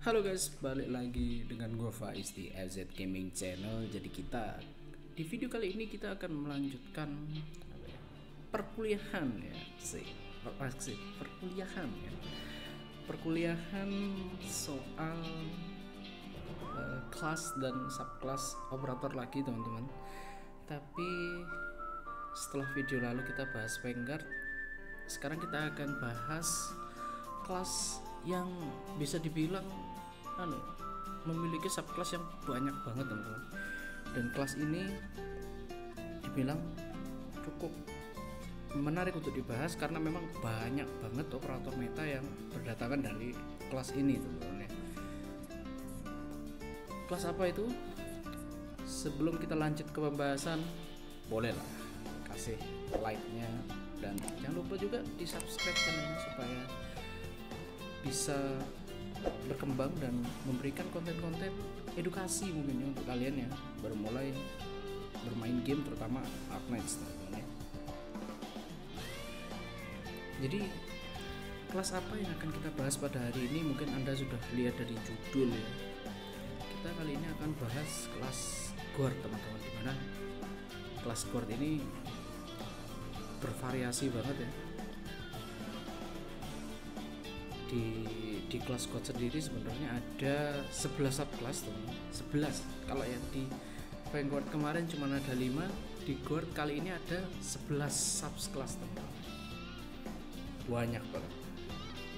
Halo guys, balik lagi dengan gue Faiz di FZ Gaming Channel. Jadi di video kali ini kita akan melanjutkan perkuliahan ya, perkuliahan soal kelas dan subkelas operator lagi teman-teman. Tapi setelah video lalu kita bahas Vanguard, sekarang kita akan bahas kelas yang bisa dibilang memiliki subkelas yang banyak banget teman-teman, dan kelas ini dibilang cukup menarik untuk dibahas karena memang banyak banget operator meta yang berdatangan dari kelas ini teman-teman ya. Kelas apa itu? Sebelum kita lanjut ke pembahasan, bolehlah kasih like-nya dan jangan lupa juga di subscribe channelnya supaya bisa berkembang dan memberikan konten-konten edukasi mungkin untuk kalian yang baru mulai bermain game, terutama Arknights teman-teman ya. Jadi kelas apa yang akan kita bahas pada hari ini mungkin Anda sudah lihat dari judul ya. Kita kali ini akan bahas kelas Guard teman-teman, dimana kelas Guard ini bervariasi banget ya. Di kelas Guard sendiri sebenarnya ada 11 subkelas teman. 11. Kalau yang di Vanguard kemarin cuma ada 5, di Guard kali ini ada 11 subkelas teman. Banyak banget.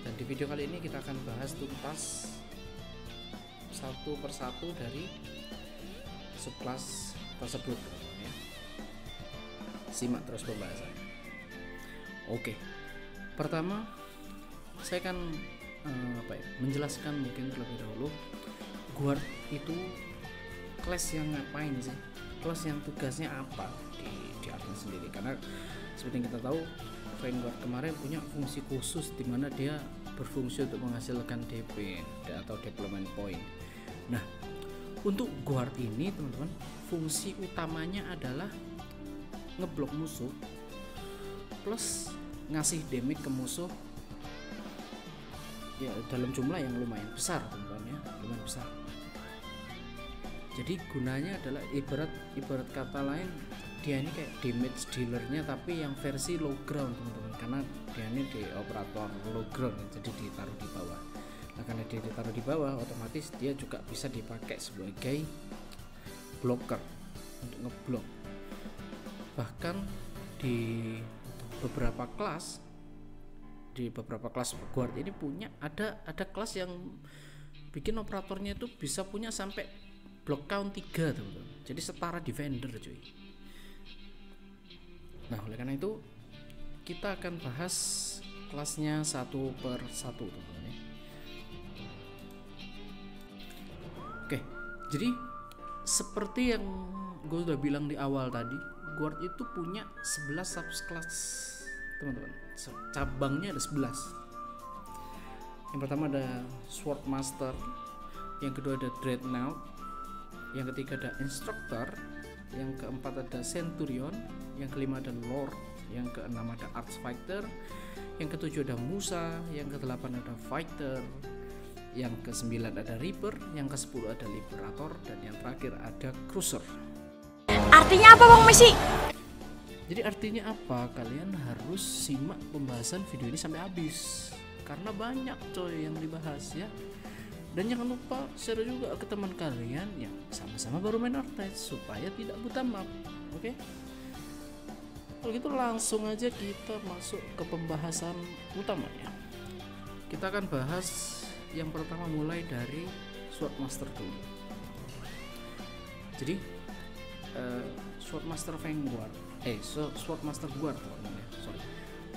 Dan di video kali ini kita akan bahas tuntas satu persatu dari subkelas tersebut teman ya. Simak terus pembahasannya. Oke. Pertama saya akan menjelaskan mungkin terlebih dahulu Guard itu kelas yang ngapain sih, kelas yang tugasnya apa di Arknights sendiri, karena seperti yang kita tahu Vanguard kemarin punya fungsi khusus di mana dia berfungsi untuk menghasilkan DP atau Deployment Point. Nah, untuk Guard ini teman-teman, fungsi utamanya adalah ngeblok musuh plus ngasih damage ke musuh ya dalam jumlah yang lumayan besar teman-teman ya, lumayan besar. Jadi gunanya adalah ibarat kata lain, dia ini kayak damage dealernya tapi yang versi low ground teman-teman, karena dia ini di operator low ground, jadi ditaruh di bawah. Nah, karena dia ditaruh di bawah, otomatis dia juga bisa dipakai sebagai blocker untuk ngeblok. Bahkan di beberapa kelas Guard ini punya ada kelas yang bikin operatornya itu bisa punya sampai block count 3 teman-teman. Jadi setara defender cuy. Nah, oleh karena itu kita akan bahas kelasnya satu per satu teman-teman ya. Oke, jadi seperti yang gue udah bilang di awal tadi, Guard itu punya 11 subclass teman-teman. Cabangnya ada 11. Yang pertama ada Swordmaster, yang kedua ada Dreadnought, yang ketiga ada Instructor, yang keempat ada Centurion, yang kelima ada Lord, yang keenam ada Archfighter, yang ketujuh ada Musa, yang kedelapan ada Fighter, yang kesembilan ada Reaper, yang kesepuluh ada Liberator, dan yang terakhir ada Cruiser. Artinya apa Bang Messi? Jadi artinya apa? Kalian harus simak pembahasan video ini sampai habis karena banyak coy yang dibahas ya. Dan jangan lupa share juga ke teman kalian yang sama-sama baru main Arknights supaya tidak buta map. Oke? Kalau gitu langsung aja kita masuk ke pembahasan utamanya. Kita akan bahas yang pertama mulai dari Swordmaster dulu. Jadi Swordmaster Vanguard Swordmaster Guard teman-teman ya.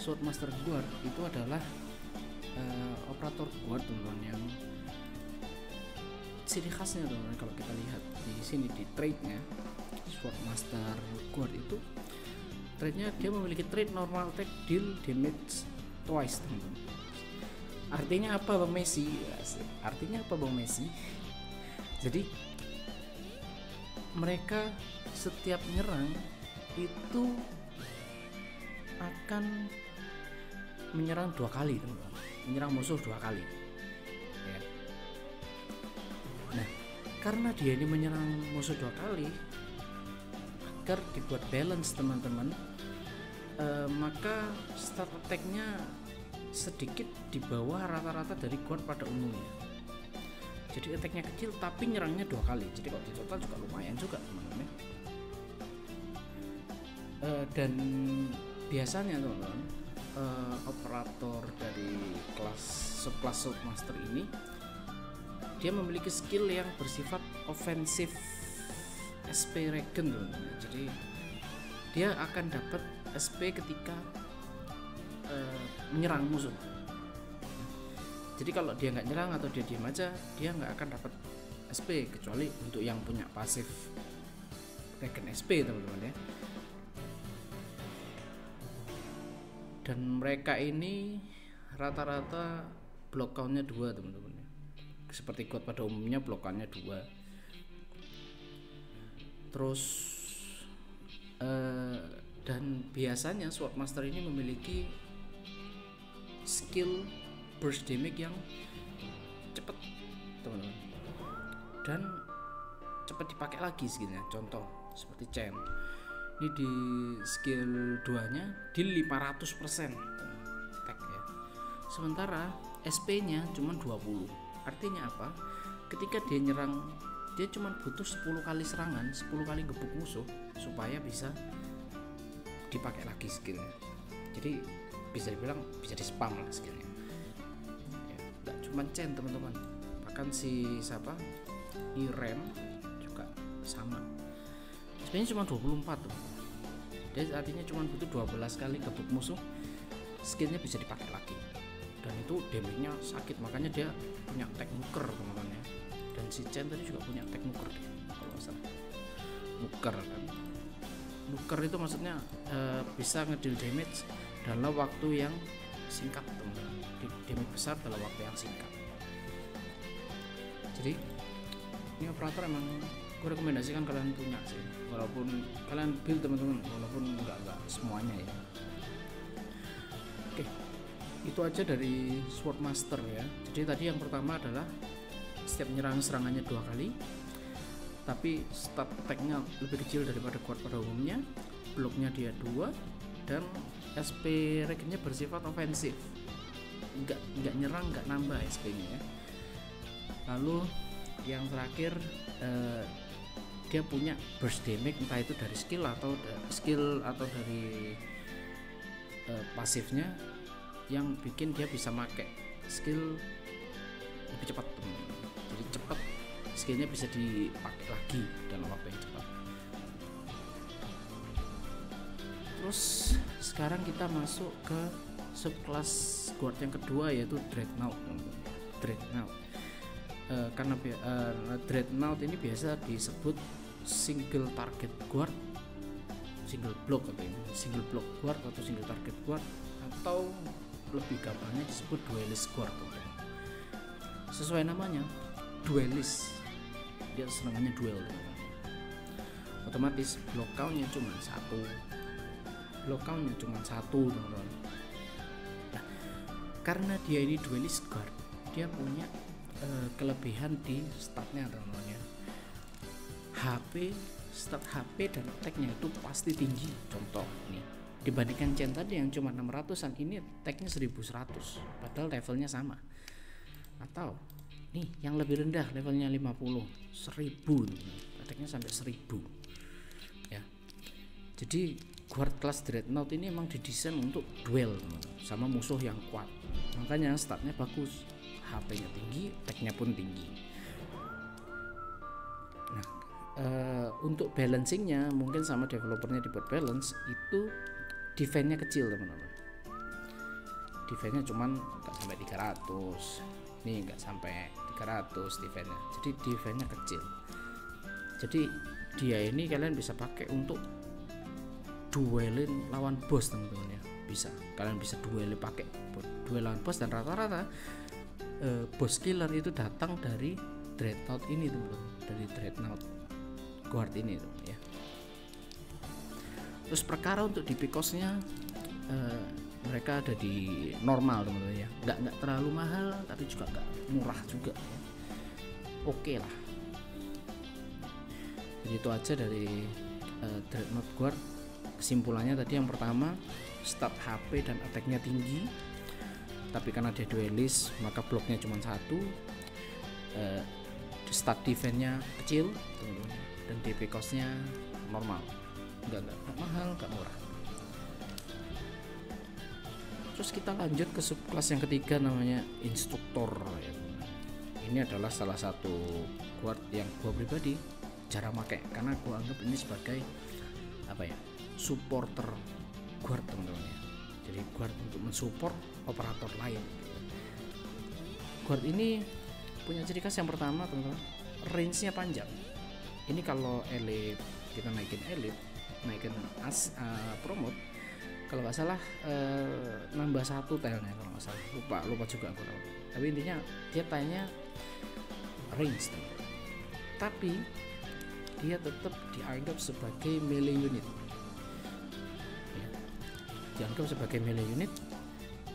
Swordmaster Guard itu adalah operator Guard teman-teman yang ciri khasnya teman-teman. Kalau kita lihat di sini di trade-nya, Swordmaster Guard itu trade-nya dia memiliki trade normal attack, deal damage twice teman-teman. Artinya apa Bang Messi? Jadi mereka setiap nyerang itu akan menyerang 2 kali teman-teman. Menyerang musuh 2 kali ya. karena dia ini menyerang musuh 2 kali, agar dibuat balance teman-teman, maka start attack-nya sedikit di bawah rata-rata dari guard pada umumnya. Jadi attack-nya kecil tapi nyerangnya 2 kali. Jadi kalau di total juga lumayan juga teman-teman. Dan biasanya teman-teman, operator dari subclass Swordmaster ini dia memiliki skill yang bersifat ofensif SP regen teman-teman. Jadi dia akan dapat SP ketika menyerang musuh. Jadi kalau dia nggak nyerang atau dia diam aja, dia nggak akan dapat SP, kecuali untuk yang punya pasif regen SP teman-teman ya. Dan mereka ini rata-rata block count-nya 2 teman-teman ya. Seperti god pada umumnya block count-nya 2. Terus dan biasanya Swordmaster ini memiliki skill burst damage yang cepat teman-teman, dan cepat dipakai lagi skillnya. Contoh seperti Chen ini di skill 2 nya di 500% attack ya, sementara SP nya cuma 20. Artinya apa? Ketika dia nyerang, dia cuma butuh 10 kali serangan, 10 kali gebuk musuh supaya bisa dipakai lagi skillnya. Jadi bisa dibilang bisa di spam lah skillnya ya. Gak cuma Chen teman-teman, bahkan si siapa Irem juga sama, sebenarnya cuma 24 tuh. Dia artinya cuma butuh 12 kali gebuk musuh, skillnya bisa dipakai lagi, dan itu damage-nya sakit. Makanya dia punya attack nuker teman-teman ya. Dan si Chen tadi juga punya attack nuker deh, kalau nggak salah. Nuker kan, nuker itu maksudnya bisa ngedeal damage dalam waktu yang singkat teman-teman, damage besar dalam waktu yang singkat. Jadi ini operator emang gue rekomendasikan kalian punya sih, walaupun kalian build teman-teman, walaupun enggak semuanya ya. Oke, itu aja dari Swordmaster ya. Jadi tadi yang pertama adalah setiap menyerang serangannya 2 kali, tapi start attack-nya lebih kecil daripada guard pada umumnya, blocknya dia 2, dan SP regen-nya bersifat ofensif, nggak nyerang, nggak nambah SP-nya ya. Lalu yang terakhir, dia punya burst damage, entah itu dari skill atau dari pasifnya, yang bikin dia bisa pakai skill lebih cepat teman-teman. Jadi cepat, skillnya bisa dipakai lagi dalam waktu yang cepat. Terus sekarang kita masuk ke subclass guard yang kedua, yaitu Dreadnought. Karena Dreadnought ini biasa disebut single target guard, single block guard atau single target guard, atau lebih gampangnya disebut duelist guard. Sesuai namanya, duelist, dia serangannya duel, otomatis block count-nya cuma 1, teman-teman. Nah, karena dia ini duelist guard, dia punya kelebihan di statnya teman-teman ya. Stat HP dan attack-nya itu pasti tinggi. Contoh nih, dibandingkan Chen tadi yang cuma 600-an, ini attack-nya 1100 padahal levelnya sama. Atau nih yang lebih rendah, levelnya 50, 1000, attack-nya sampai 1000 ya. Jadi guard class Dreadnought ini emang didesain untuk duel sama musuh yang kuat, makanya statnya bagus, HP-nya tinggi, attack-nya pun tinggi. Nah, untuk balancingnya mungkin sama developernya dibuat balance, itu defense-nya kecil teman-teman. Defense-nya cuman nggak sampai 300, nih nggak sampai 300 defense-nya, jadi defense-nya kecil. Jadi dia ini kalian bisa pakai untuk duelin lawan boss teman-teman ya. Bisa, kalian bisa duelin pakai duel lawan boss, dan rata-rata boss killer itu datang dari Dreadnought ini teman-teman, dari Dreadnought guard ini teman ya. Terus perkara untuk di Picosnya, mereka ada di normal teman-teman ya, nggak terlalu mahal tapi juga nggak murah juga ya. Oke lah, Jadi itu aja dari Dreadnought Guard. Kesimpulannya tadi yang pertama, stat HP dan attack-nya tinggi, tapi karena dia duelist maka bloknya cuma satu, stat defense-nya kecil teman-teman, dan DP cost-nya normal, nggak mahal, nggak murah. Terus kita lanjut ke subclass yang ketiga, namanya Instruktur ya. Ini adalah salah satu guard yang gua pribadi jarang pakai, karena gua anggap ini sebagai apa ya, supporter guard teman-teman ya. Jadi guard untuk mensupport operator lain. Guard ini punya ciri khas yang pertama teman-teman, range-nya panjang. Ini kalau elite, kita naikin elite, naikin promote, kalau nggak salah nambah satu tilenya, kalau nggak salah, lupa juga aku tahu. Tapi intinya dia tilenya range teman-teman. Tapi dia tetap dianggap sebagai melee unit ya, dianggap sebagai melee unit.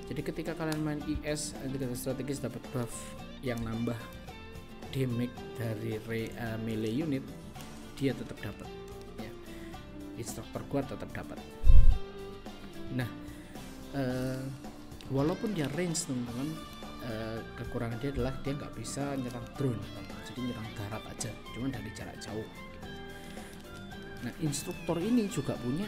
Jadi ketika kalian main IS integrated strategis dapat buff yang nambah damage dari melee unit, dia tetap dapat ya. Instruktur Guard tetap dapat. Nah walaupun dia range teman-teman, kekurangan dia adalah dia nggak bisa nyerang drone teman-teman. Jadi nyerang darat aja, cuman dari jarak jauh. Nah, instruktur ini juga punya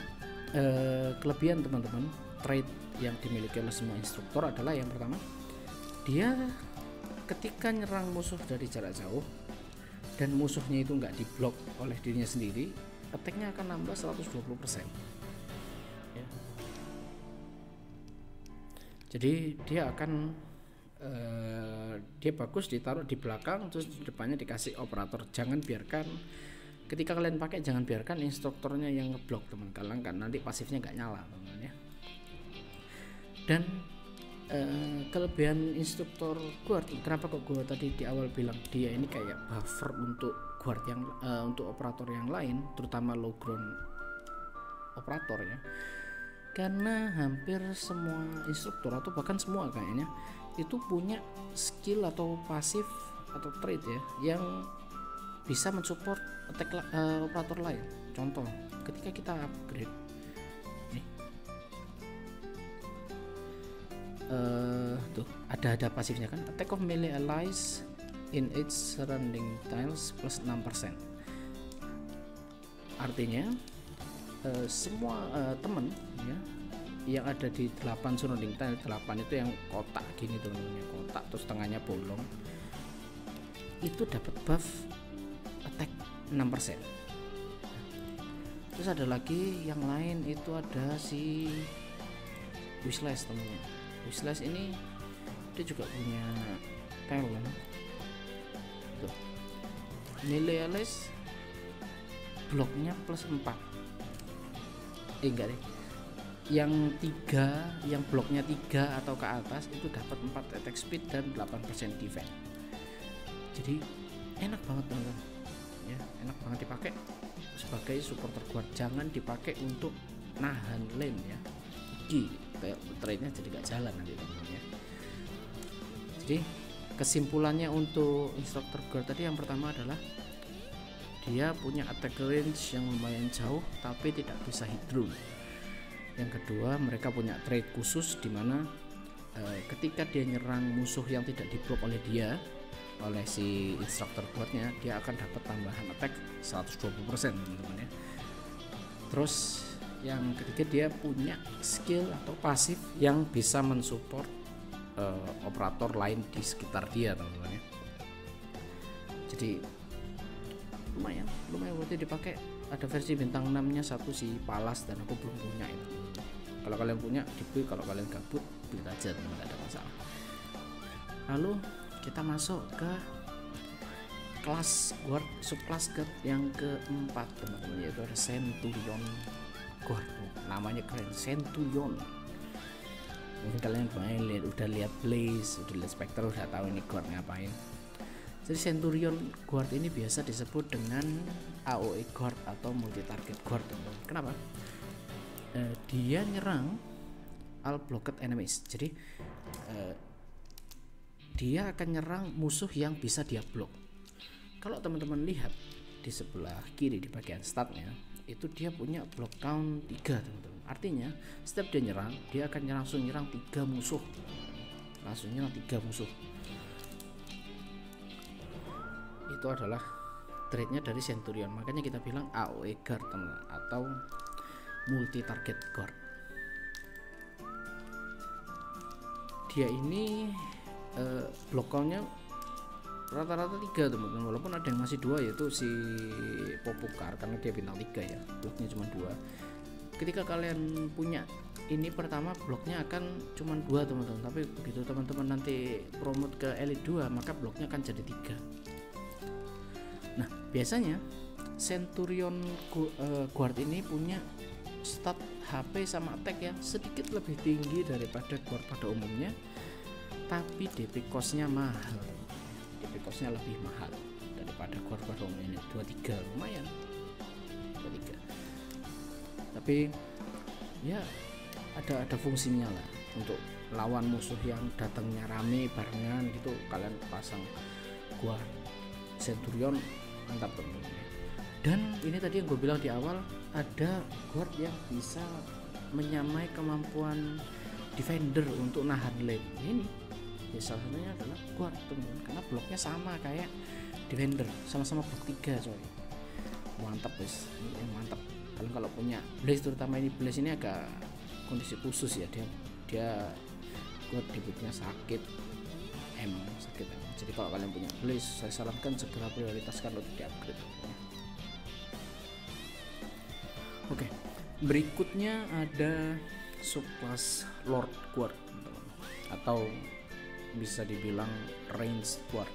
kelebihan teman-teman. Trait yang dimiliki oleh semua instruktur adalah yang pertama, dia ketika nyerang musuh dari jarak jauh dan musuhnya itu nggak diblok oleh dirinya sendiri, attack-nya akan nambah 120% ya. Jadi dia akan dia bagus ditaruh di belakang, terus di depannya dikasih operator. Jangan biarkan, ketika kalian pakai, jangan biarkan instrukturnya yang ngeblok teman kalian, kan nanti pasifnya nggak nyala teman ya. Dan kelebihan instruktur guard, kenapa kok gue tadi di awal bilang dia ini kayak buffer untuk guard yang untuk operator yang lain, terutama low ground operator ya, karena hampir semua instruktur atau bahkan semua kayaknya itu punya skill atau pasif atau trait ya yang bisa mensupport attack operator lain. Contoh, ketika kita upgrade nih, tuh ada pasifnya kan, attack of melee allies in its surrounding tiles plus 6%. Artinya semua teman ya yang ada di 8 surrounding tile, 8 itu yang kotak gini teman-teman, kotak terus tengahnya bolong, itu dapat buff attack 6%. Terus ada lagi yang lain, itu ada si Wishlash teman-teman. Wishlash ini dia juga punya talent tuh, melee allies bloknya plus 4, enggak deh, yang 3, yang bloknya 3 atau ke atas itu dapat 4 attack speed dan 8% defense. Jadi enak banget teman-teman ya, enak banget dipakai sebagai supporter guard. Jangan dipakai untuk nahan lane ya, kayak trainnya jadi gak jalan nanti teman-teman ya. Jadi kesimpulannya untuk instruktur guard tadi, yang pertama adalah dia punya attack range yang lumayan jauh tapi tidak bisa hit drone. Yang kedua, mereka punya trait khusus di mana ketika dia nyerang musuh yang tidak diblok oleh dia, oleh si instruktur guardnya, dia akan dapat tambahan attack 120% teman-teman ya. Terus yang ketiga, dia punya skill atau pasif yang bisa mensupport operator lain di sekitar dia teman-teman ya. Jadi lumayan buat dipakai. Ada versi bintang 6 nya satu si Palas, dan aku belum punya itu. Kalau kalian punya dibeli, kalau kalian gabut beli aja teman, tidak ada masalah. Lalu kita masuk ke kelas guard, subclass guard yang keempat teman-teman, yaitu ada Centurion Guard. Namanya keren, Centurion. Mungkin kalian udah lihat Blaze, udah lihat Spectre, udah tahu ini guard ngapain. Jadi Centurion Guard ini biasa disebut dengan AOE Guard atau multi target guard teman-teman. Kenapa? Dia nyerang all blocked enemies. Jadi dia akan nyerang musuh yang bisa dia blok. Kalau teman-teman lihat di sebelah kiri di bagian statnya itu dia punya block count 3 teman-teman. Artinya setiap dia nyerang, dia akan langsung nyerang 3 musuh. Itu adalah trait-nya dari Centurion. Makanya kita bilang AOE guard teman-teman, atau multi target guard. Dia ini block count-nya rata-rata 3 teman-teman, walaupun ada yang masih 2 yaitu si Popukar karena dia bintang 3 ya, bloknya cuma 2. Ketika kalian punya ini pertama bloknya akan cuma 2 teman-teman, tapi begitu teman-teman nanti promote ke Elite 2 maka bloknya akan jadi 3. Nah biasanya Centurion Guard ini punya stat HP sama attack yang sedikit lebih tinggi daripada guard pada umumnya, tapi DP cost-nya mahal. DP cost-nya lebih mahal daripada guard pada umumnya. 23 lumayan, 23. Tapi ya ada fungsinya lah untuk lawan musuh yang datangnya rame barengan gitu. Kalian pasang guard Centurion mantap teman-teman. Dan ini tadi yang gue bilang di awal, ada guard yang bisa menyamai kemampuan defender untuk nahan lane. Ini ya salah satunya adalah guard teman-teman, karena bloknya sama kayak defender, sama-sama blok 3 coy. Mantap guys, ini mantap. Kalian kalau punya Blaze, terutama ini Blaze ini agak kondisi khusus ya, dia guard debutnya sakit sakit. Jadi kalau kalian punya Blaze, saya sarankan segera prioritaskan untuk di-upgrade. Oke, berikutnya ada subclass Lord Guard atau bisa dibilang range guard.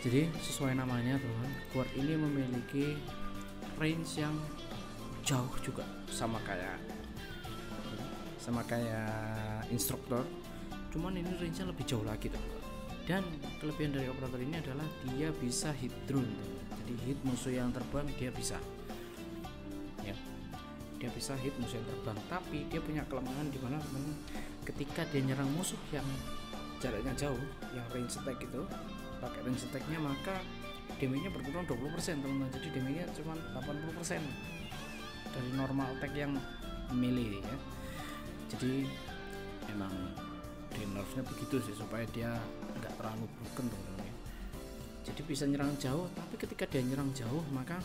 Jadi sesuai namanya teman, guard ini memiliki range yang jauh juga, sama kayak instruktur, cuman ini range-nya lebih jauh lagi teman. Dan kelebihan dari operator ini adalah dia bisa hit drone, jadi hit musuh yang terbang dia bisa hit musuh yang terbang. Tapi dia punya kelemahan di mana ketika dia nyerang musuh yang jaraknya jauh, yang range attack itu, pakai range attack-nya, maka damage-nya berkurang 20% teman-teman. Jadi damage-nya cuma 80% dari normal attack yang melee ya. Jadi emang di nerfnya begitu sih, supaya dia nggak terlalu broken teman-teman ya. Jadi bisa nyerang jauh, tapi ketika dia nyerang jauh maka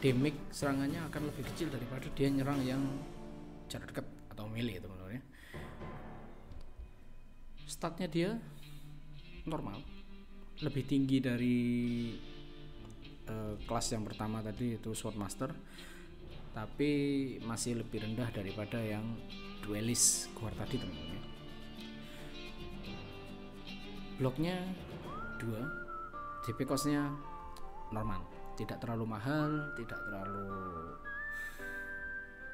damage serangannya akan lebih kecil daripada dia nyerang yang jarak dekat atau melee teman-teman ya. Statnya dia normal, lebih tinggi dari kelas yang pertama tadi itu Swordmaster, tapi masih lebih rendah daripada yang Duelist Guard tadi teman-teman ya. Bloknya 2, DP cost-nya normal, tidak terlalu mahal, tidak terlalu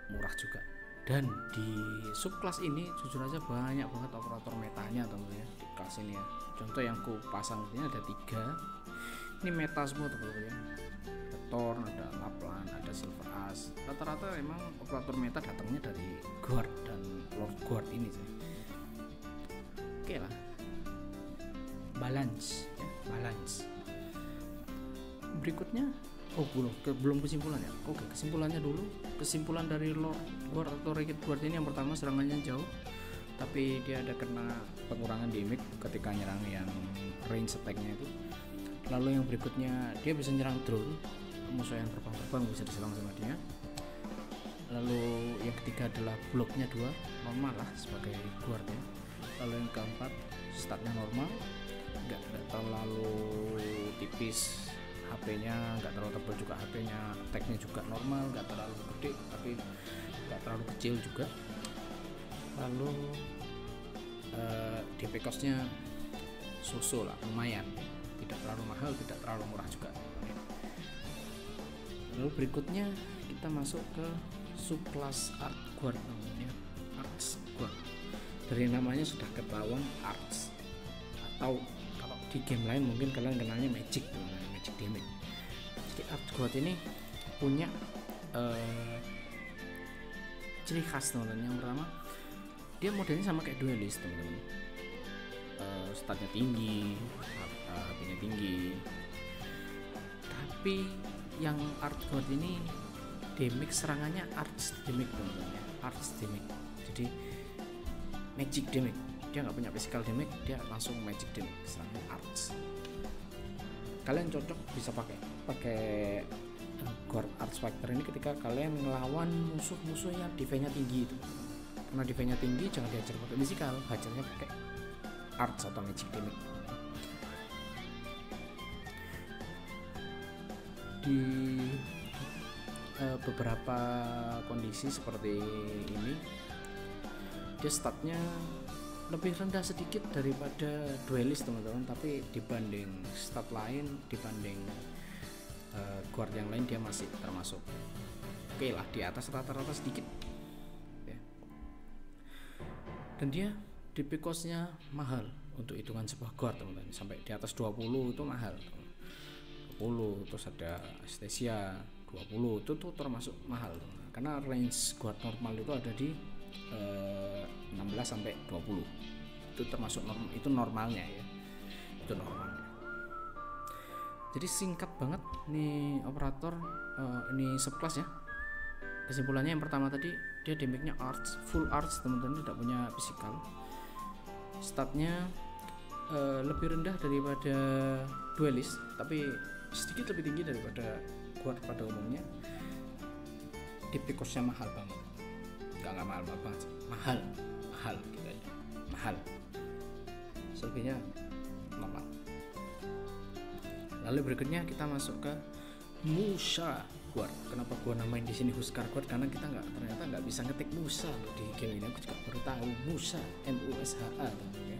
murah juga. Dan di subclass ini jujur aja banyak banget operator metanya teman-teman ya di kelas ini ya. Contoh yang ku pasang ini ada 3, ini meta semua teman-teman ya. Ada Thorn, ada Laplan, ada Silver Ash. Rata-rata emang operator meta datangnya dari Guard dan Lord Guard ini sih. Oke lah, balance ya, balance. Berikutnya belum kesimpulan ya. Oke, kesimpulannya dulu. Kesimpulan dari Lord Guard atau Ragged Guard ini, yang pertama serangannya jauh, tapi dia ada kena pengurangan damage ketika nyerang yang range attack-nya itu. Lalu yang berikutnya dia bisa nyerang drone, musuh yang terbang-terbang bisa diserang sama dia. Lalu yang ketiga adalah bloknya 2, normal lah sebagai guard ya. Lalu yang keempat statnya normal, nggak terlalu tipis HP-nya, nggak terlalu tebal juga HP-nya, attack-nya juga normal, nggak terlalu gede tapi nggak terlalu kecil juga. Lalu DP cost-nya so-so lah, lumayan, tidak terlalu mahal, tidak terlalu murah juga. Lalu berikutnya kita masuk ke subclass Art Guard namanya, Arts Guard. Dari namanya sudah ketahuan Arts, atau kalau di game lain mungkin kalian kenalnya Magic damage. Jadi Art Guard ini punya ciri khas teman-teman. Yang pertama, dia modelnya sama kayak Duelist teman-teman. Statnya tinggi, HP-nya tinggi, Tapi yang art guard ini damage serangannya arts damage teman-teman ya, arts damage. Jadi magic damage, dia nggak punya physical damage, dia langsung magic damage, serangannya arts. Kalian cocok bisa pakai guard arts fighter ini ketika kalian ngelawan musuh-musuh yang defense-nya tinggi itu. Karena defense-nya tinggi, jangan diajar pakai physical, hajarnya pakai arts atau magic damage. Di beberapa kondisi seperti ini, dia statnya lebih rendah sedikit daripada duelist teman-teman, tapi dibanding stat lain, dibanding guard yang lain, dia masih termasuk oke lah, di atas rata-rata sedikit ya. Dan dia DP cost-nya mahal untuk hitungan sebuah guard teman-teman, sampai di atas 20 itu mahal. 20, terus ada anesthesia 20, itu tuh termasuk mahal teman-teman. Karena range guard normal itu ada di 16 sampai 20. Itu termasuk itu normalnya ya. Itu normalnya. Jadi singkat banget nih operator ini subclass ya. Kesimpulannya yang pertama tadi, dia damage-nya arts, full arts teman-teman, tidak punya physical. Statnya lebih rendah daripada duelist, tapi sedikit lebih tinggi daripada guard pada umumnya. DP cost-nya mahal banget. Enggak mahal banget, mahal gitu aja. Mahal. Selebihnya normal. Lalu berikutnya kita masuk ke Musha Guard. Kenapa gua namain di sini Huskar Guard? Karena kita ternyata nggak bisa ngetik Musa di game ini. Aku juga baru tahu Musha, MUSHA ya.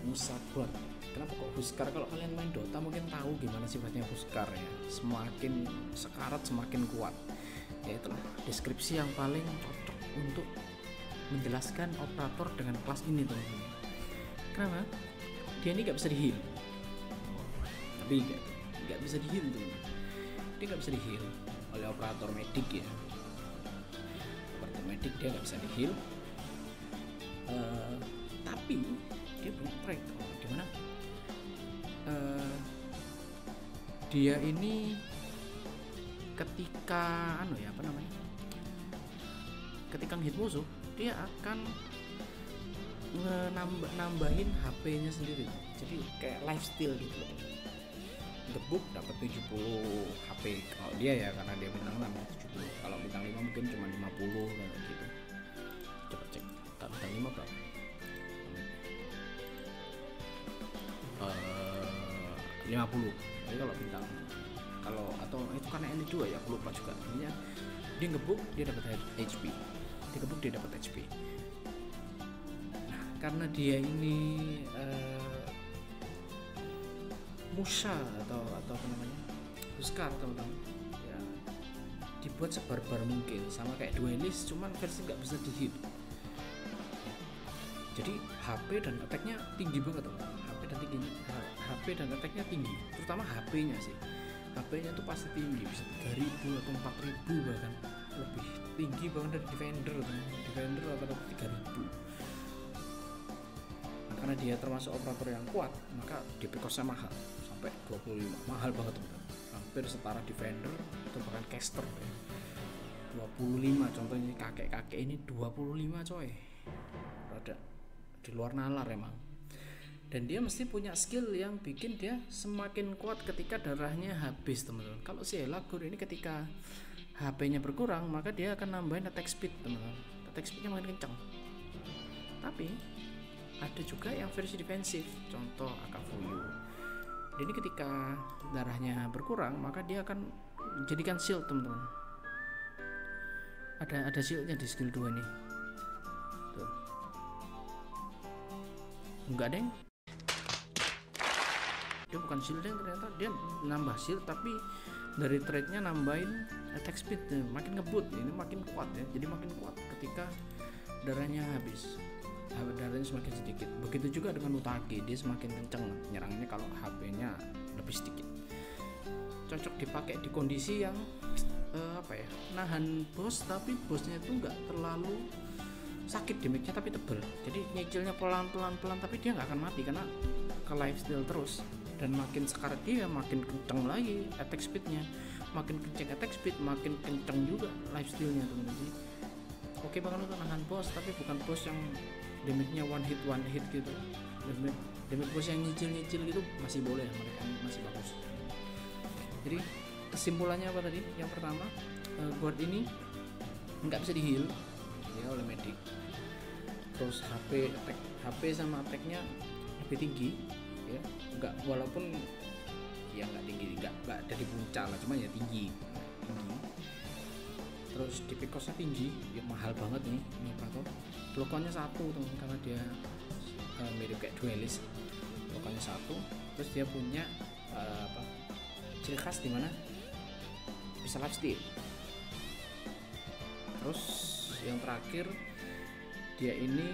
Musha Guard. Kenapa kok Huskar? Kalau kalian main Dota mungkin tahu gimana sifatnya Huskar ya. Semakin sekarat semakin kuat. Ya itulah deskripsi yang paling cocok untuk menjelaskan operator dengan kelas ini teman-teman. Kenapa? Dia ini nggak bisa di-heal. Tapi nggak bisa di-heal tuh. Dia nggak bisa di-heal oleh operator medik ya. Operator medik dia nggak bisa di-heal. Tapi dia punya trait dimana dia ini ketika ketika hit musuh, dia akan nambahin HP-nya sendiri. Jadi kayak lifesteal gitu loh. Gebuk dapat 70 HP kalau dia ya, karena dia bintang 6 70. Kalau bintang 5 mungkin cuma 50 kayak gitu. Coba cek. Kalau bintang 5 berapa? 50. Jadi kalau atau itu karena ini 2 ya, aku lupa juga. Intinya dia ngebuk dia dapat HP. Dia gebuk dia dapat HP. Nah, karena dia ini Musha atau apa namanya? Huskar teman-teman. Ya, dibuat sebarbar mungkin, sama kayak duelist cuman versi nggak bisa di-hit. Jadi HP dan attack-nya tinggi banget teman-teman. HP dan attack-nya tinggi, terutama HP-nya sih. HP-nya tuh pasti tinggi, bisa 3000 atau 4000 bahkan lebih tinggi bahkan dari Defender rata-rata 3000. Nah, karena dia termasuk operator yang kuat, maka DP cost-nya mahal, sampai 25, mahal banget teman-teman. Hampir setara Defender atau bahkan caster ya. 25, contohnya kakek-kakek ini 25 coy, rada di luar nalar emang. Dan dia mesti punya skill yang bikin dia semakin kuat ketika darahnya habis teman-teman. Kalau si Elagur ini ketika HP-nya berkurang, maka dia akan nambahin attack speed teman-teman. Attack speednya makin kencang. Tapi ada juga yang versi defensif, contoh Akafuyu. Jadi ketika darahnya berkurang, maka dia akan jadikan shield teman-teman. Ada shieldnya di skill 2 nih. Tuh. Enggak deng. Dia bukan shielding, ternyata dia nambah shield, tapi dari trade-nya nambahin attack speed, makin ngebut, ini makin kuat ya. Jadi makin kuat ketika darahnya habis, darahnya semakin sedikit. Begitu juga dengan Utagi, dia semakin kenceng nyerangnya kalau HP-nya lebih sedikit. Cocok dipakai di kondisi yang nahan bos, tapi bosnya itu nggak terlalu sakit damage-nya tapi tebel. Jadi nyicilnya pelan-pelan, tapi dia nggak akan mati karena ke lifesteal terus. dan makin sekarat dia makin kenceng lagi attack speednya, makin kenceng attack speed makin kenceng juga lifestealnya teman-teman. Jadi oke banget untuk nahan boss, tapi bukan boss yang damage-nya one hit gitu. Damage boss yang nyicil gitu masih boleh, mereka masih bagus. Jadi kesimpulannya apa tadi? Yang pertama, guard ini nggak bisa di heal ya oleh medic. Terus HP sama attack-nya lebih tinggi ya, walaupun ya nggak tinggi, nggak dari puncak lah, cuma ya tinggi. Terus DP cost-nya tinggi, ya mahal banget nih ini operator. Blokonnya 1 teman, karena dia mirip kayak duelist, blokonnya 1. Terus dia punya ciri khas dimana bisa lifesteal. Terus yang terakhir, dia ini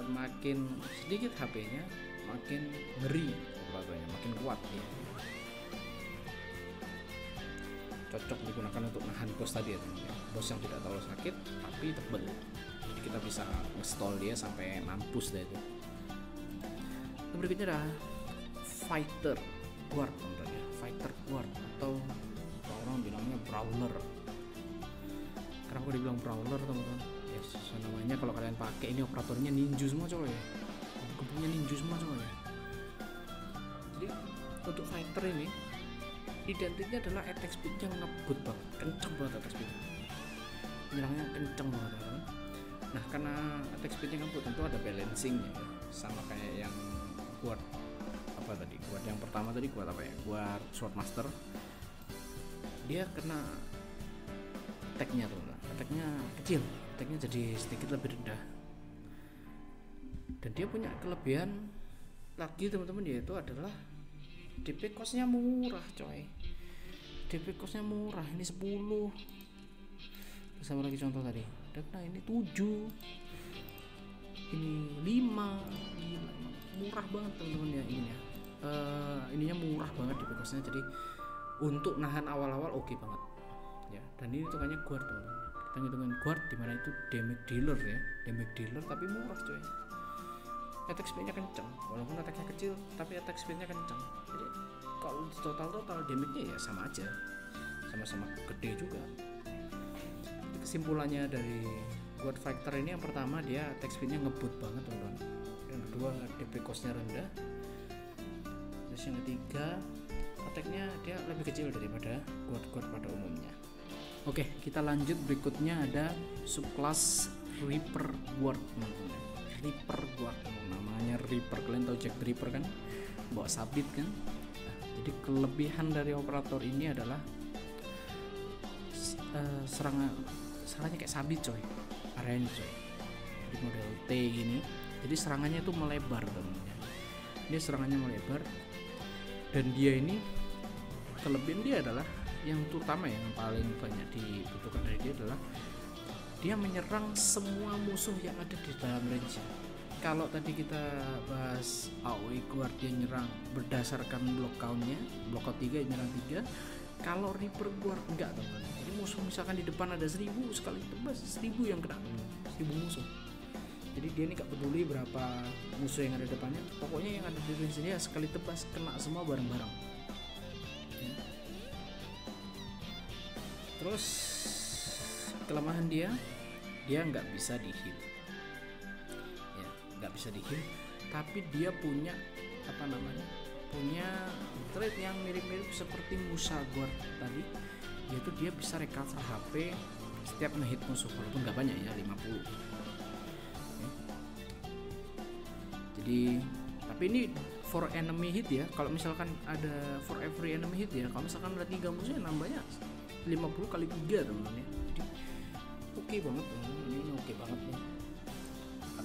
makin sedikit HP-nya makin ngeri operatornya, makin kuat dia. Cocok digunakan untuk nahan boss tadi ya teman-teman. Boss yang tidak terlalu sakit tapi tebel, jadi kita bisa nge-stall dia sampai mampus deh itu. Yang berikutnya adalah fighter guard teman-teman ya. Fighter guard atau orang bilangnya brawler. Kenapa dibilang brawler teman-teman? Ya sesuai namanya, kalau kalian pakai ini operatornya ninja semua coy ya. Kumpulnya ninja semua coy ya. Jadi untuk fighter ini identiknya adalah attack speed yang ngebut banget, kenceng banget attack speed, nyerangnya kenceng banget kan. Nah karena attack speednya ngebut tentu ada balancingnya ya, sama kayak yang guard apa tadi, guard yang pertama tadi, guard apa ya, guard swordmaster. Dia kena attack-nya tuh, attack-nya kecil, attack-nya jadi sedikit lebih rendah. Dan dia punya kelebihan lagi teman-teman, yaitu adalah DP cost-nya murah coy. DP cost-nya murah, ini 10. Sama lagi contoh tadi. Nah ini 7. Ini 5. Murah banget teman-teman ya ininya. Ininya murah banget DP cost-nya, jadi untuk nahan awal-awal oke banget. Ya, dan ini hitungannya guard teman-teman. Kita ngitungin guard dimana itu damage dealer ya. Damage dealer tapi murah coy. Attack speednya kencang, walaupun attacknya kecil tapi attack speednya kencang. Jadi kalau total damage-nya ya sama aja, sama-sama gede juga. Jadi kesimpulannya dari guard fighter ini, yang pertama dia attack speednya ngebut banget teman-teman. Yang kedua DP cost-nya rendah. Terus yang ketiga attack-nya dia lebih kecil daripada guard pada umumnya. Oke, kita lanjut. Berikutnya ada subclass Reaper Guard teman-teman. Reaper Guard, namanya Reaper, kalian tahu Jack the Ripper kan, bawa sabit kan. Nah, jadi kelebihan dari operator ini adalah serangannya kayak sabit coy, areanya coy, di model T gini. Jadi serangannya itu melebar teman-teman. Dia serangannya melebar, dan dia ini kelebihan dia adalah yang terutama yang paling banyak dibutuhkan dari dia adalah dia menyerang semua musuh yang ada di dalam range. Kalau tadi kita bahas AoE Guard dia nyerang berdasarkan block count-nya, block count 3 nyerang 3. Kalau Reaper Guard enggak teman-teman. Jadi musuh misalkan di depan ada 1000, sekali tebas 1000 yang kena, 1000 musuh. Jadi dia ini gak peduli berapa musuh yang ada di depannya, pokoknya yang ada di range dia sekali tebas kena semua bareng-bareng. Terus kelemahan dia nggak bisa di heal ya, nggak bisa di heal, tapi dia punya punya trait yang mirip-mirip seperti Musa Guard tadi, yaitu dia bisa recover HP setiap ngehit musuh, walaupun nggak banyak ya, 50 ya. Jadi tapi ini for enemy hit ya, kalau misalkan ada for every enemy hit ya, kalau misalkan ada 3 musuh ya nambahnya 50 kali 3 teman-teman ya. Jadi oke banget teman-teman, ini oke banget nih.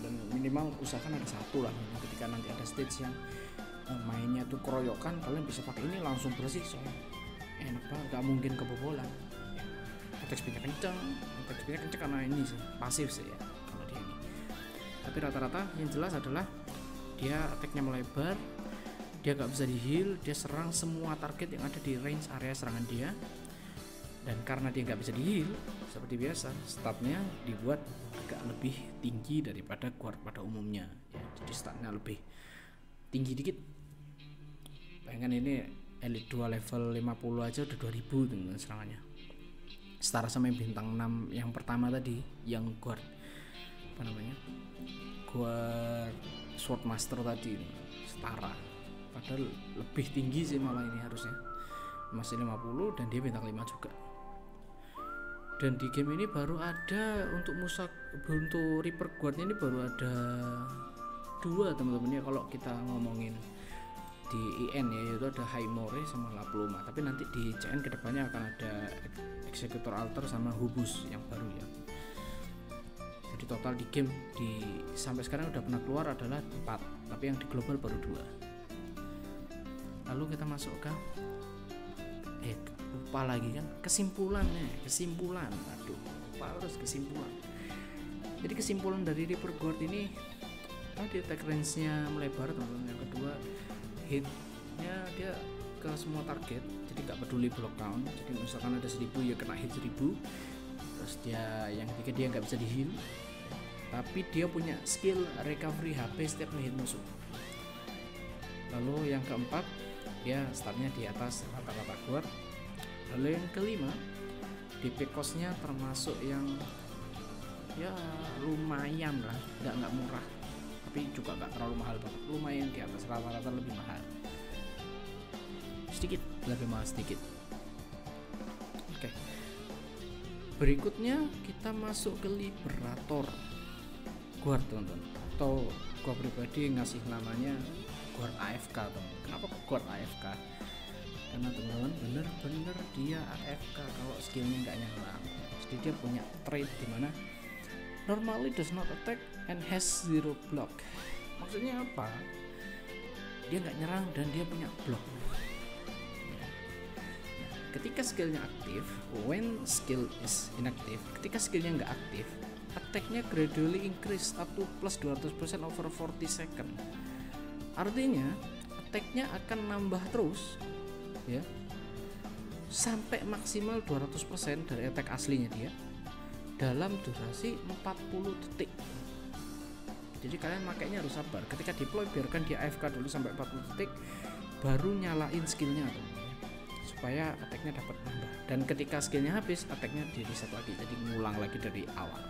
Dan minimal usahakan ada satu lah, ketika nanti ada stage yang mainnya tuh keroyokan, kalian bisa pakai ini langsung bersih soalnya enak banget, gak mungkin kebobolan ya. Attack speednya kenceng karena ini sih pasif sih ya kalau dia ini. Tapi rata-rata yang jelas adalah dia attacknya melebar, dia gak bisa di heal, dia serang semua target yang ada di range area serangan dia. Dan karena dia nggak bisa di heal, seperti biasa statnya dibuat agak lebih tinggi daripada guard pada umumnya ya. Jadi statnya lebih tinggi dikit. kan ini Elite 2 level 50 aja udah 2000 teman serangannya, setara sama yang bintang 6 yang pertama tadi, yang guard apa namanya, guard Swordmaster tadi, setara, padahal lebih tinggi sih malah ini harusnya, masih 50 dan dia bintang 5 juga. Dan di game ini baru ada untuk Reaper Guardnya ini baru ada 2 teman-teman ya, kalau kita ngomongin di IN ya, yaitu ada Haimore sama La Pluma, tapi nanti di CN kedepannya akan ada Executor Alter sama Hubus yang baru ya. Jadi total di game sampai sekarang udah pernah keluar adalah 4, tapi yang di global baru 2. Lalu kita masuk ke lupa lagi kan kesimpulan, aduh lupa harus kesimpulan. Jadi kesimpulan dari Reaper Guard ini tadi attack range-nya melebar teman-teman. Yang kedua, hitnya dia ke semua target, jadi nggak peduli block count. Jadi misalkan ada 1000 ya kena hit 1000. Terus dia yang ketiga, dia nggak bisa di heal, tapi dia punya skill recovery HP setiap ngehit musuh. Lalu yang keempat, dia startnya di atas rata-rata guard. Lalu yang kelima, DP cost-nya termasuk yang ya lumayan lah, nggak murah, tapi juga nggak terlalu mahal banget, lumayan di atas rata-rata, lebih mahal sedikit, lebih mahal sedikit. Oke. Berikutnya kita masuk ke Liberator Guard teman-teman, atau gua pribadi ngasih namanya Guard AFK teman. Kenapa kok Guard AFK? Karena teman-teman bener-bener dia AFK kalau skillnya nggak nyala. Jadi dia punya trait dimana normally does not attack and has zero block. Maksudnya apa? Dia nggak nyerang dan dia punya block. Nah, ketika skillnya aktif, when skill is inactive, ketika skillnya nggak aktif, attacknya gradually increase up to plus 200% over 40 second. Artinya attacknya akan nambah terus ya sampai maksimal 200% dari attack aslinya dia dalam durasi 40 detik. Jadi kalian makanya harus sabar. Ketika deploy biarkan dia AFK dulu sampai 40 detik baru nyalain skillnya supaya attacknya dapat nambah. Dan ketika skillnya habis, attacknya di reset lagi, jadi ngulang lagi dari awal.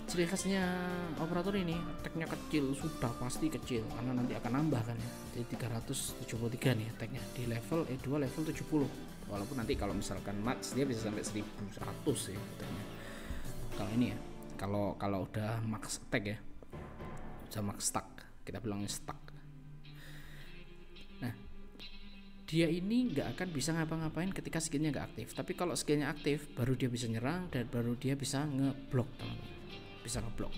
Ciri khasnya operator ini, attacknya kecil, sudah pasti kecil karena nanti akan nambah kan ya. Jadi 373 nih attacknya di level E2 level 70. Walaupun nanti kalau misalkan max dia bisa sampai 1100 ya attacknya. Kalau ini ya, kalau udah max attack ya, udah max stack, kita bilangnya stack. Nah, dia ini nggak akan bisa ngapa-ngapain ketika skillnya nggak aktif. Tapi kalau skillnya aktif, baru dia bisa nyerang dan baru dia bisa ngeblok teman-teman. Bisa ngeblok.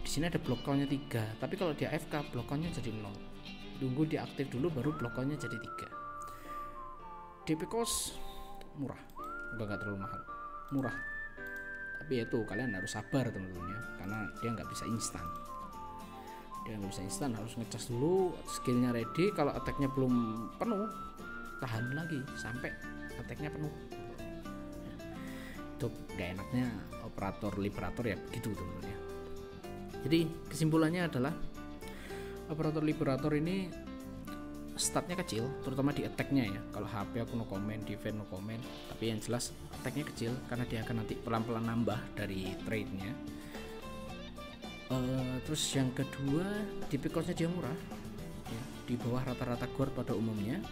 Di sini ada block count-nya 3, tapi kalau dia AFK block count-nya jadi 0. Tunggu dia aktif dulu baru block count-nya jadi 3. DP cost murah, enggak terlalu mahal, murah. Tapi itu kalian harus sabar teman-teman ya, karena dia nggak bisa instan. Harus ngecas dulu, skillnya ready. Kalau attacknya belum penuh, tahan lagi sampai attacknya penuh. Itu gak enaknya operator Liberator ya begitu teman-teman ya. Jadi kesimpulannya adalah operator Liberator ini statnya kecil, terutama di attacknya ya. Kalau HP aku no comment, defense no comment, tapi yang jelas attacknya kecil karena dia akan nanti pelan-pelan nambah dari trade-nya. Terus yang kedua, DP cost-nya dia murah ya, di bawah rata-rata guard pada umumnya.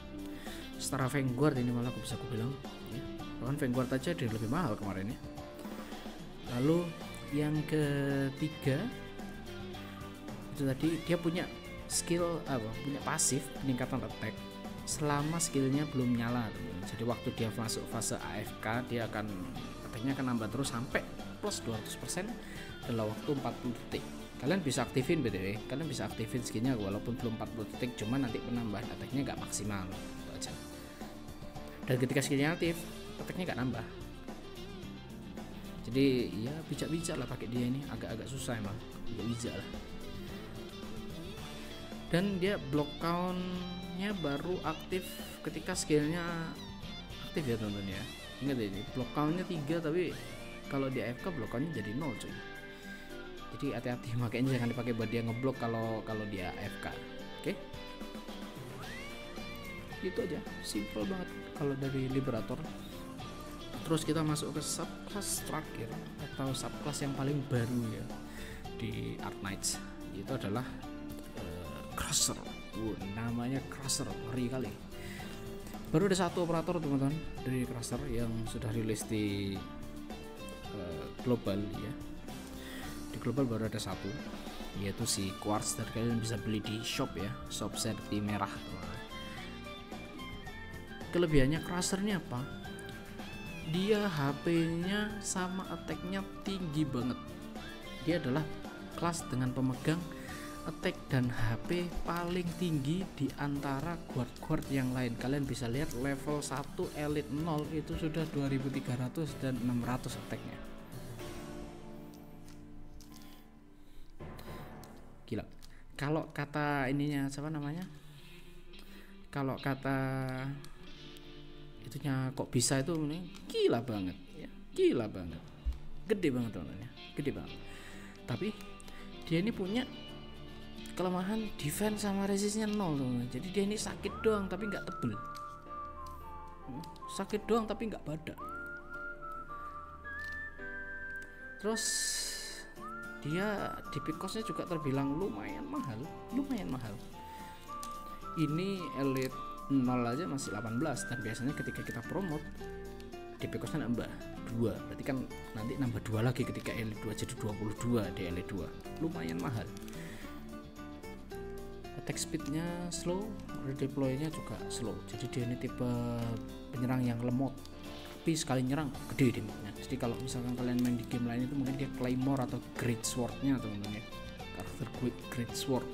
Setara Vanguard ini malah aku bilang ya. Bahkan Vanguard aja dia lebih mahal kemarin ya. Lalu yang ketiga itu tadi, dia punya skill punya pasif peningkatan attack selama skillnya belum nyala teman. Jadi waktu dia masuk fase AFK, dia attacknya akan nambah terus sampai plus 200% dalam waktu 40 detik. Kalian bisa aktifin BTW, kalian bisa aktifin skillnya walaupun belum 40 detik, cuma nanti penambahan attacknya nggak maksimal, itu aja. Dan ketika skillnya aktif, attacknya nggak nambah. Jadi ya bijak-bijak lah pakai dia ini, agak-agak susah emang, bijak lah. Dan dia block count-nya baru aktif ketika skillnya aktif ya teman-teman ya. Ingat ini block count-nya 3, tapi kalau di AFK block count-nya jadi 0 cuy. Jadi hati-hati, makanya jangan dipakai buat dia ngeblok kalau dia AFK. Oke? Itu aja, simple banget kalau dari Liberator. Terus kita masuk ke subclass terakhir atau subclass yang paling baru ya di Arknights, itu adalah Crusher. Namanya Crusher, ngeri kali. Baru ada satu operator teman-teman dari Crusher yang sudah rilis di global ya. Di global baru ada satu, yaitu si Quartz, dan kalian bisa beli di shop ya, shop serpi merah. Kelebihannya Crusher ini apa? Dia HP-nya sama attack-nya tinggi banget. Dia adalah kelas dengan pemegang attack dan HP paling tinggi di antara guard-guard yang lain. Kalian bisa lihat level 1 elite 0 itu sudah 2300 dan 600 attack-nya. Gila. Kalau kata ininya siapa namanya? Kalau kata itunya kok bisa itu nih, gila banget ya, gila banget, gede banget teman-teman ya, gede banget. Tapi dia ini punya kelemahan defense sama resistnya 0 teman-teman. Jadi dia ini sakit doang tapi nggak tebel, sakit doang tapi nggak badak. Terus dia DP cost-nya juga terbilang lumayan mahal. Ini elite 0 aja masih 18, dan biasanya ketika kita promote DP cost-nya nambah 2, berarti kan nanti nambah 2 lagi ketika elite 2 jadi 22 di elite 2. Lumayan mahal. Attack speed-nya slow, redeploy-nya juga slow. Jadi dia ini tipe penyerang yang lemot, tapi sekali nyerang gede damage-nya. Jadi kalau misalkan kalian main di game lain itu mungkin dia Claymore atau Great Sword-nya teman-teman ya. Karakter Great Sword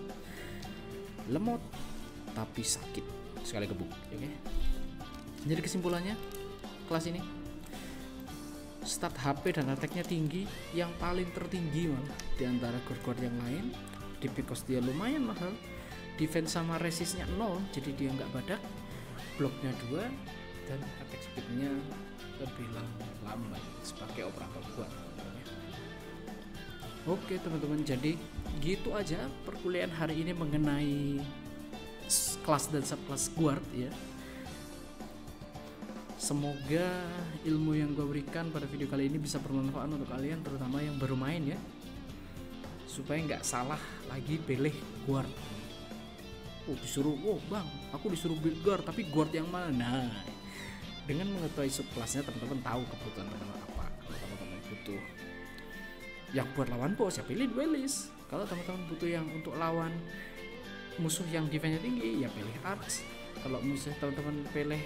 lemot tapi sakit sekali gebuk, oke. Jadi kesimpulannya, kelas ini stat HP dan attack-nya tinggi, yang paling tertinggi malah di antara guard-guard yang lain. DP cost dia lumayan mahal, defense sama resistnya 0, jadi dia nggak badak, blocknya 2, dan attack speednya terbilang lambat sebagai operator guard. Oke teman-teman, jadi gitu aja perkuliahan hari ini mengenai kelas dan subkelas guard ya. Semoga ilmu yang gue berikan pada video kali ini bisa bermanfaat untuk kalian, terutama yang baru main ya, supaya nggak salah lagi pilih guard. Disuruh, bang, aku disuruh build guard, tapi guard yang mana? Nah, dengan mengetahui subkelasnya teman-teman tahu kebutuhan teman-teman apa. Kalau teman-teman butuh yang buat lawan bos ya pilih duelist. Kalau teman-teman butuh yang untuk lawan musuh yang defense tinggi ya pilih arts. Kalau musuh teman-teman pilih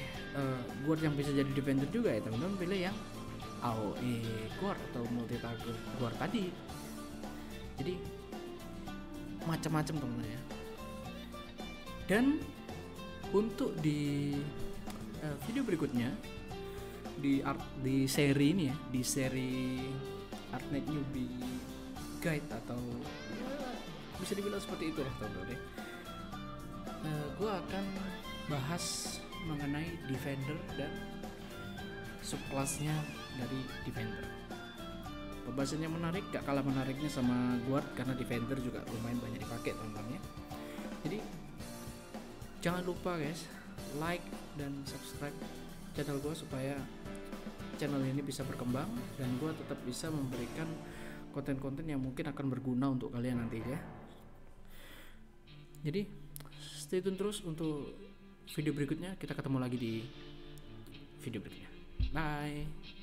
guard yang bisa jadi defender juga ya teman-teman pilih yang AOE guard atau multi target guard tadi. Jadi macam-macam teman-teman ya. Dan untuk di video berikutnya di seri ini ya, di seri Arknights Newbie Guide atau ya, bisa dibilang seperti itulah teman-teman ya. Gue akan bahas mengenai defender dan subkelasnya dari defender. Pembahasannya menarik, gak kalah menariknya sama guard karena defender juga lumayan banyak dipakai teman-teman ya. Jadi jangan lupa guys, like dan subscribe channel gue supaya channel ini bisa berkembang dan gue tetap bisa memberikan konten-konten yang mungkin akan berguna untuk kalian nanti ya. Jadi stay tune terus untuk video berikutnya. Kita ketemu lagi di video berikutnya. Bye.